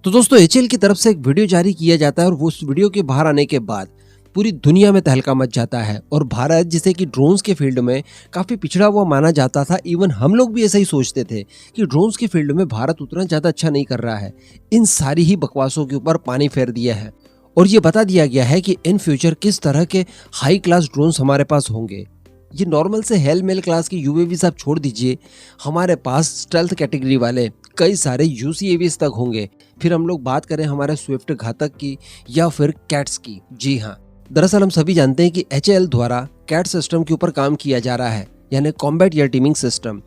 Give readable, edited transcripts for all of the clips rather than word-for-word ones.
तो दोस्तों एचएएल की तरफ से एक वीडियो जारी किया जाता है और वो उस वीडियो के बाहर आने के बाद पूरी दुनिया में तहलका मच जाता है। और भारत जिसे कि ड्रोन्स के फील्ड में काफी पिछड़ा हुआ माना जाता था, इवन हम लोग भी ऐसा ही सोचते थे कि ड्रोन्स के फील्ड में भारत उतना ज्यादा अच्छा नहीं कर रहा है। इन सारी ही बकवासों के ऊपर पानी फेर दिया है और ये बता दिया गया है कि इन फ्यूचर किस तरह के हाई क्लास ड्रोन्स हमारे पास होंगे। ये नॉर्मल से हेल मेल क्लास के यूएवीज आप छोड़ दीजिए, हमारे पास स्टेल्थ कैटेगरी वाले कई सारे यूसीएवीज तक होंगे। फिर हम लोग बात करें हमारे स्विफ्ट घातक की या फिर कैट्स की। जी हाँ, दरअसल हम सभी जानते हैं कि एचएएल द्वारा कैट सिस्टम के ऊपर काम किया जा रहा है, यानी कॉम्बैट एयर टीमिंग सिस्टम,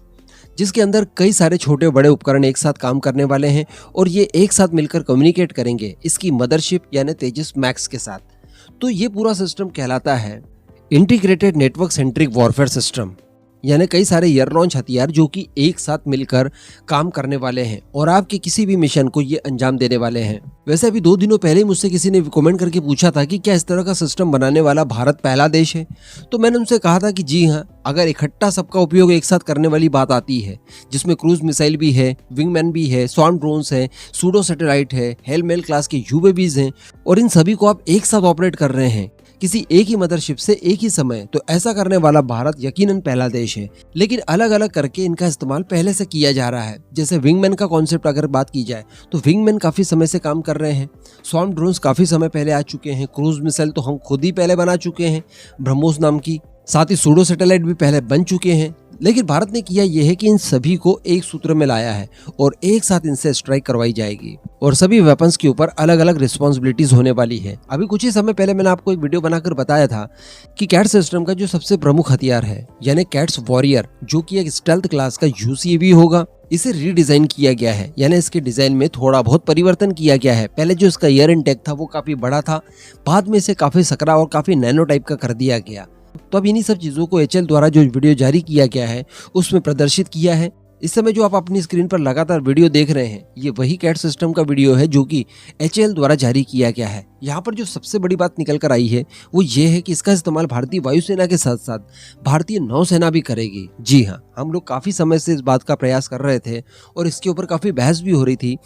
जिसके अंदर कई सारे छोटे बड़े उपकरण एक साथ काम करने वाले हैं और ये एक साथ मिलकर कम्युनिकेट करेंगे इसकी मदरशिप यानी तेजस मैक्स के साथ। तो ये पूरा सिस्टम कहलाता है integrated network centric warfare system, यानी कई सारे एयर लॉन्च हथियार जो कि एक साथ मिलकर काम करने वाले हैं और आपके किसी भी मिशन को ये अंजाम देने वाले हैं। वैसे अभी 2 दिनों पहले मुझसे किसी ने कमेंट करके पूछा था कि क्या इस तरह का सिस्टम बनाने वाला भारत पहला देश है। तो मैंने उनसे कहा था कि जी हाँ, अगर इकट्ठा सबका उपयोग एक साथ करने वाली बात आती है, जिसमें क्रूज मिसाइल भी है, विंगमैन भी है, स्वार्म ड्रोन्स है, सूडो सैटेलाइट है, हेल मेल क्लास के यूएवीज हैं, और इन सभी को आप एक साथ ऑपरेट कर रहे हैं किसी एक ही मदरशिप से एक ही समय, तो ऐसा करने वाला भारत यकीनन पहला देश है। लेकिन अलग अलग करके इनका इस्तेमाल पहले से किया जा रहा है। जैसे विंगमैन का कॉन्सेप्ट अगर बात की जाए तो विंगमैन काफी समय से काम कर रहे हैं, स्वार्म ड्रोन्स काफी समय पहले आ चुके हैं, क्रूज मिसाइल तो हम खुद ही पहले बना चुके हैं ब्रह्मोस नाम की, साथ ही सूडो सैटेलाइट भी पहले बन चुके हैं। लेकिन भारत ने किया यह है कि इन सभी को एक सूत्र में लाया है और एक साथ इनसे स्ट्राइक करवाई जाएगी और सभी वेपन्स के ऊपर अलग अलग रिस्पॉन्सिबिलिटीज होने वाली है। अभी कुछ ही समय पहले मैंने आपको एक वीडियो बनाकर बताया था कि कैट सिस्टम का जो सबसे प्रमुख हथियार है यानी कैट्स वॉरियर, जो कि एक स्टेल्थ क्लास का यूसीवी होगा, इसे रीडिजाइन किया गया है, यानी इसके डिजाइन में थोड़ा बहुत परिवर्तन किया गया है। पहले जो इसका एयर इनटेक था वो काफी बड़ा था, बाद में इसे काफी सकरा और काफी नैनो टाइप का कर दिया गया। तो अब इन्हीं सब चीजों को एचएएल द्वारा जो वीडियो जारी किया गया है उसमें प्रदर्शित किया है। इस समय जो आप अपनी स्क्रीन पर लगातार वीडियो देख रहे हैं, ये वही कैट सिस्टम का वीडियो है जो कि एचएएल द्वारा जारी किया गया है। यहाँ पर जो सबसे बड़ी बात निकल कर आई है वो ये है कि इसका इस्तेमाल भारतीय वायुसेना के साथ साथ भारतीय नौसेना भी करेगी। जी हाँ, हम लोग काफी समय से इस बात का प्रयास कर रहे थे और इसके ऊपर काफी बहस भी हो रही थी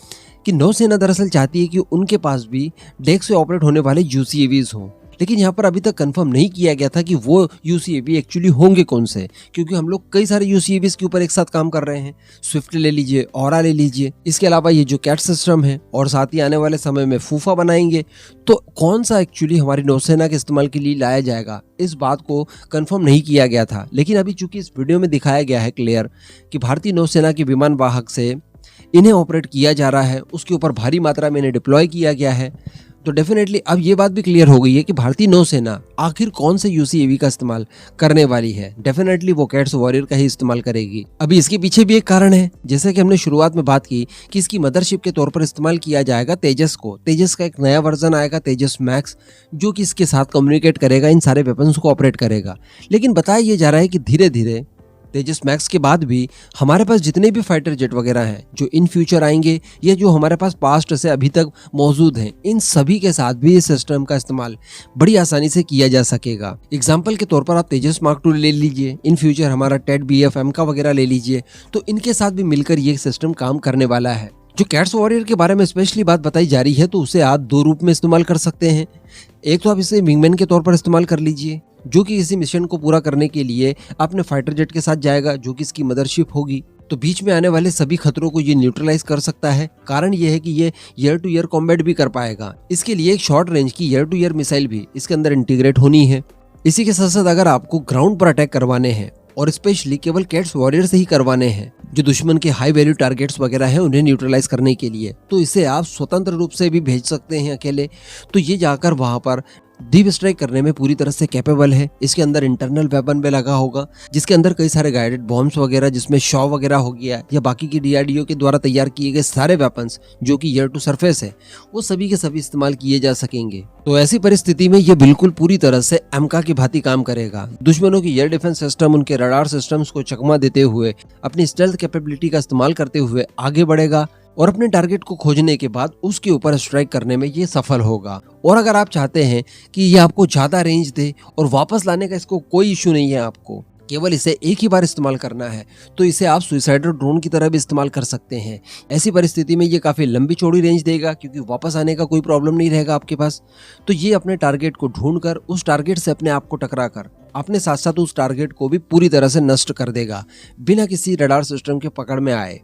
कि नौसेना दरअसल चाहती है कि उनके पास भी डेक से ऑपरेट होने वाले यूसीएवीज हों। लेकिन यहाँ पर अभी तक कंफर्म नहीं किया गया था कि वो यूसीएवी एक्चुअली होंगे कौन से, क्योंकि हम लोग कई सारे यूसीएवीज के ऊपर एक साथ काम कर रहे हैं। स्विफ्ट ले लीजिए, ऑरा ले लीजिए, इसके अलावा ये जो कैट सिस्टम है और साथ ही आने वाले समय में फूफा बनाएंगे। तो कौन सा एक्चुअली हमारी नौसेना के इस्तेमाल के लिए लाया जाएगा, इस बात को कंफर्म नहीं किया गया था। लेकिन अभी चूंकि इस वीडियो में दिखाया गया है क्लियर कि भारतीय नौसेना के विमान वाहक से इन्हें ऑपरेट किया जा रहा है, उसके ऊपर भारी मात्रा में इन्हें डिप्लॉय किया गया है, तो डेफिनेटली अब ये बात भी क्लियर हो गई है कि भारतीय नौसेना आखिर कौन से यूसीएवी का इस्तेमाल करने वाली है। डेफिनेटली वो कैट्स वॉरियर का ही इस्तेमाल करेगी। अभी इसके पीछे भी एक कारण है, जैसे कि हमने शुरुआत में बात की कि इसकी मदरशिप के तौर पर इस्तेमाल किया जाएगा तेजस को। तेजस का एक नया वर्जन आएगा, तेजस मैक्स, जो कि इसके साथ कम्युनिकेट करेगा, इन सारे वेपन्स को ऑपरेट करेगा। लेकिन बताया ये जा रहा है कि धीरे धीरे तेजस मैक्स के बाद भी हमारे पास जितने भी फाइटर जेट वगैरह हैं जो इन फ्यूचर आएंगे या जो हमारे पास पास्ट से अभी तक मौजूद हैं, इन सभी के साथ भी इस सिस्टम का इस्तेमाल बड़ी आसानी से किया जा सकेगा। एग्जाम्पल के तौर पर आप तेजस मार्क 2 ले लीजिए, इन फ्यूचर हमारा टेड BFM का वगैरह ले लीजिए, तो इनके साथ भी मिलकर ये सिस्टम काम करने वाला है। जो कैट्स वॉरियर के बारे में स्पेशली बात बताई जा रही है, तो उसे आप 2 रूप में इस्तेमाल कर सकते हैं। एक तो आप इसे विंगमैन के तौर पर इस्तेमाल कर लीजिए, जो कि इसी मिशन को पूरा करने के लिए अपने फाइटर जेट के साथ जाएगा, जो कि इसकी मदरशिप होगी। तो बीच में आने वाले सभी खतरों को ये न्यूट्रलाइज कर सकता है। कारण ये है कि ये एयर टू एयर कॉम्बैट भी कर पाएगा। इसके लिए एक शॉर्ट रेंज की एयर टू एयर मिसाइल भी इसके अंदर इंटीग्रेट होनी है। इसी के साथ साथ अगर आपको ग्राउंड पर अटैक करवाने हैं और स्पेशली केवल कैट्स वॉरियर से ही करवाने हैं, जो दुश्मन के हाई वैल्यू टारगेट्स वगैरह हैं उन्हें न्यूट्रलाइज करने के लिए, तो इसे आप स्वतंत्र रूप से भी भेज सकते हैं अकेले। तो ये जाकर वहां पर डीप स्ट्राइक करने में पूरी तरह से कैपेबल है। इसके अंदर इंटरनल वेपन भी लगा होगा, जिसके अंदर कई सारे गाइडेड बॉम्ब्स वगैरह, जिसमें शॉ वगैरह हो गया या बाकी की DRDO के द्वारा तैयार किए गए सारे वेपन्स जो कि एयर टू सरफेस है, वो सभी के सभी इस्तेमाल किए जा सकेंगे। तो ऐसी परिस्थिति में ये बिल्कुल पूरी तरह से एमका की भांति काम करेगा। दुश्मनों की एयर डिफेंस सिस्टम, उनके रडार सिस्टम्स को चकमा देते हुए, अपनी स्टेल्थ कैपेबिलिटी का इस्तेमाल करते हुए आगे बढ़ेगा और अपने टारगेट को खोजने के बाद उसके ऊपर स्ट्राइक करने में ये सफल होगा। और अगर आप चाहते हैं कि ये आपको ज्यादा रेंज दे और वापस लाने का इसको कोई इश्यू नहीं है आपको, केवल इसे एक ही बार इस्तेमाल करना है, तो इसे आप सुइसाइडल ड्रोन की तरह भी इस्तेमाल कर सकते हैं। ऐसी परिस्थिति में ये काफ़ी लंबी चौड़ी रेंज देगा, क्योंकि वापस आने का कोई प्रॉब्लम नहीं रहेगा आपके पास। तो ये अपने टारगेट को ढूंढकर उस टारगेट से अपने आप को टकरा कर अपने साथ साथ उस टारगेट को भी पूरी तरह से नष्ट कर देगा, बिना किसी रडार सिस्टम के पकड़ में आए।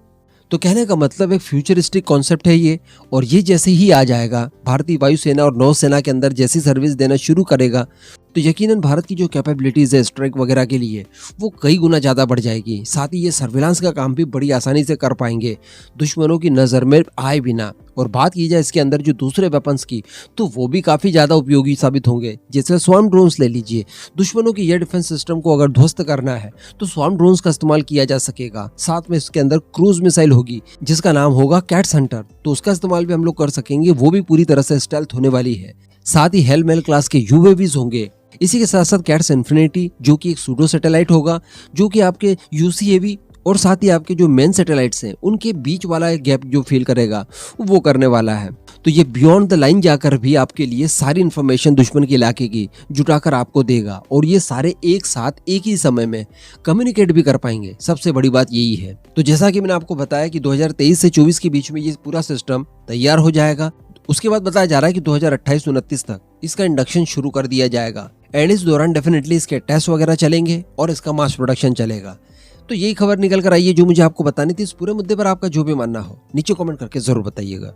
तो कहने का मतलब एक फ्यूचरिस्टिक कॉन्सेप्ट है ये, और ये जैसे ही आ जाएगा भारतीय वायुसेना और नौसेना के अंदर जैसी सर्विस देना शुरू करेगा, तो यकीनन भारत की जो कैपेबिलिटीज़ है स्ट्राइक वगैरह के लिए, वो कई गुना ज़्यादा बढ़ जाएगी। साथ ही ये सर्विलांस का काम भी बड़ी आसानी से कर पाएंगे, दुश्मनों की नज़र में आए बिना। और बात की जाए इसके अंदर जो दूसरे वेपन्स की, तो वो भी काफ़ी ज़्यादा उपयोगी साबित होंगे। जैसे स्वार्म ड्रोन्स ले लीजिए, दुश्मनों की एयर डिफेंस सिस्टम को अगर ध्वस्त करना है तो स्वार्म ड्रोन्स का इस्तेमाल किया जा सकेगा। साथ में इसके अंदर क्रूज मिसाइल होगी जिसका नाम होगा कैट्स हंटर, तो उसका इस्तेमाल भी हम लोग कर सकेंगे, वो भी पूरी तरह से स्टेल्थ होने वाली है। साथ ही हेलमेल क्लास के यूएवीज होंगे। इसी के साथ साथ कैट्स इन्फिनिटी, जो कि एक सूडो सैटेलाइट होगा, जो कि आपके यूसीएवी और साथ ही आपके जो मेन सैटेलाइट्स हैं उनके बीच वाला गैप जो फील करेगा वो करने वाला है। तो ये बियॉन्ड द लाइन जाकर भी आपके लिए सारी इन्फॉर्मेशन दुश्मन के इलाके की जुटाकर आपको देगा, और ये सारे एक साथ एक ही समय में कम्युनिकेट भी कर पाएंगे। सबसे बड़ी बात यही है। तो जैसा कि मैंने आपको बताया कि 2023 से 24 के बीच में ये पूरा सिस्टम तैयार हो जाएगा। उसके बाद बताया जा रहा है कि 2028-29 तक इसका इंडक्शन शुरू कर दिया जाएगा, एंड इस दौरान डेफिनेटली इसके टेस्ट वगैरह चलेंगे और इसका मास प्रोडक्शन चलेगा। तो यही खबर निकल कर आई है जो मुझे आपको बतानी थी। इस पूरे मुद्दे पर आपका जो भी मानना हो नीचे कमेंट करके जरूर बताइएगा।